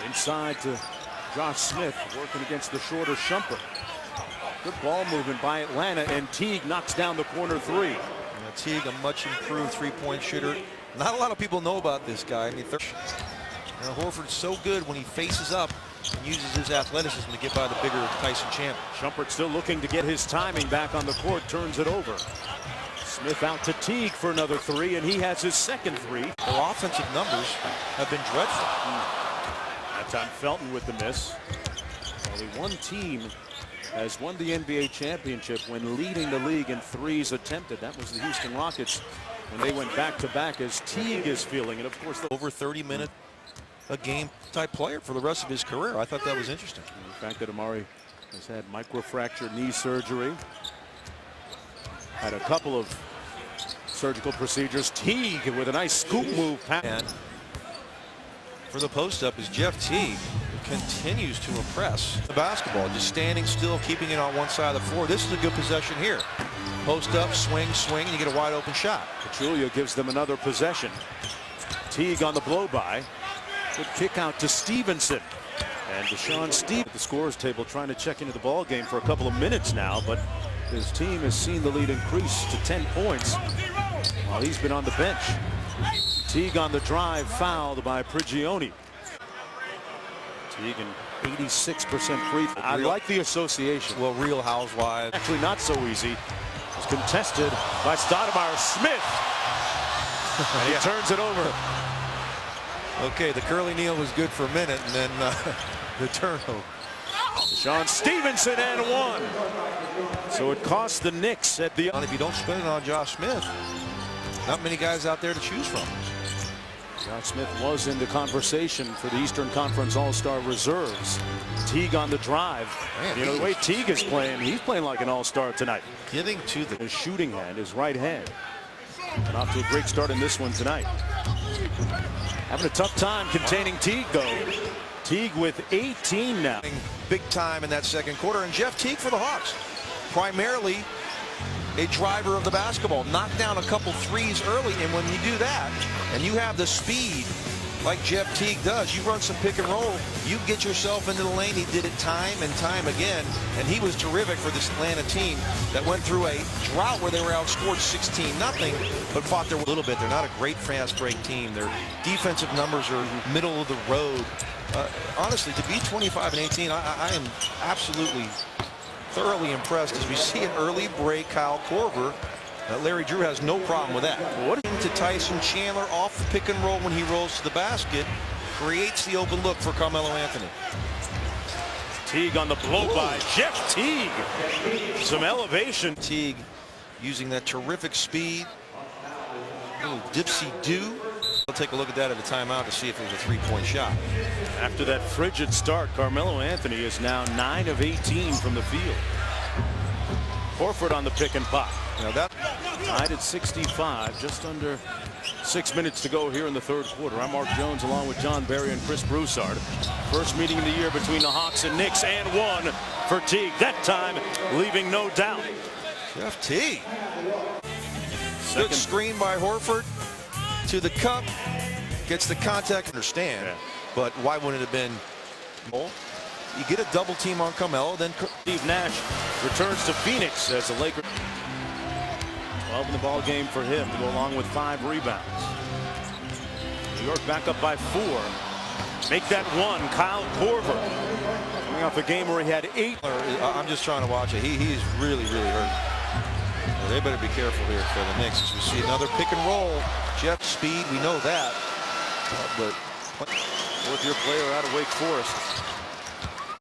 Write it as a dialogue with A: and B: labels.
A: Inside to Josh Smith, working against the shorter Shumpert. Good ball movement by Atlanta, and Teague knocks down the corner three.
B: Yeah, Teague, a much improved three-point shooter. Not a lot of people know about this guy. I mean, Horford's so good when he faces up and uses his athleticism to get by the bigger Tyson Chandler.
A: Shumpert still looking to get his timing back on the court, turns it over. Smith out to Teague for another three, and he has his second three.
B: Their offensive numbers have been dreadful.
A: That time Felton with the miss. Only one team has won the NBA championship when leading the league in threes attempted. That was the Houston Rockets when they went back-to-back, as Teague is feeling it. Of course,
B: over 30-minute a game type player for the rest of his career. I thought that was interesting.
A: And the fact that Amari has had microfracture knee surgery, had a couple of surgical procedures. Teague with a nice scoop move.
B: And for the post-up is Jeff Teague, who continues to impress the basketball, just standing still, keeping it on one side of the floor. This is a good possession here. Post up, swing, and you get a wide open shot.
A: Julia gives them another possession. Teague on the blow-by. Good kick out to Stevenson. And Deshaun Stevens at the scorers table, trying to check into the ball game for a couple of minutes now, but his team has seen the lead increase to 10 points while he's been on the bench. Teague on the drive, fouled by Prigioni. Teague an 86% free throw. I like the association.
B: Well, Real Housewives.
A: Actually not so easy. It's contested by Stoudemire. Smith. And he turns it over.
B: Okay, the curly kneel was good for a minute, and then the turnover.
A: Deshaun Stevenson and one. So it cost the Knicks at the.
B: If you don't spend it on Josh Smith, not many guys out there to choose from.
A: Josh Smith was in the conversation for the Eastern Conference All-Star reserves. Teague on the drive. Man, you know the way Teague is playing, he's playing like an all-star tonight.
B: Getting to
A: his shooting hand, his right hand. And off to a great start in this one tonight. Having a tough time containing Teague, though. Teague with 18 now.
B: Big time in that second quarter. And Jeff Teague for the Hawks. Primarily a driver of the basketball. Knocked down a couple threes early. And when you do that, and you have the speed like Jeff Teague does, you run some pick and roll, you get yourself into the lane. He did it time and time again. And he was terrific for this Atlanta team that went through a drought where they were outscored 16-0, but fought there a little bit. They're not a great fast break team. Their defensive numbers are middle of the road. Honestly, to be 25-18, I am absolutely thoroughly impressed as we see an early break. Kyle Korver. Larry Drew has no problem with that. What to Tyson Chandler off the pick and roll when he rolls to the basket, creates the open look for Carmelo Anthony.
A: Teague on the blow by Jeff Teague. Some elevation.
B: Teague using that terrific speed. A little dipsy-do. We'll take a look at that at the timeout to see if it was a three-point shot.
A: After that frigid start, Carmelo Anthony is now 9 of 18 from the field. Horford on the pick and pop.
B: Now that
A: tied at 65, just under 6 minutes to go here in the third quarter. I'm Mark Jones along with John Barry and Chris Broussard. First meeting of the year between the Hawks and Knicks, and one for Teague. That time leaving no doubt.
B: Jeff Teague. Good screen by Horford to the cup. Gets the contact. Understand, but why wouldn't it have been? You get a double team on Carmelo, then
A: Steve Nash returns to Phoenix as the Lakers. 12 in the ball game for him to go along with 5 rebounds. New York back up by 4. Make that one. Kyle Korver coming off a game where he had 8.
B: I'm just trying to watch it. He's really hurt. Well, they better be careful here for the Knicks as we see another pick and roll. Jeff speed, we know that. But
A: fourth-year player out of Wake Forest.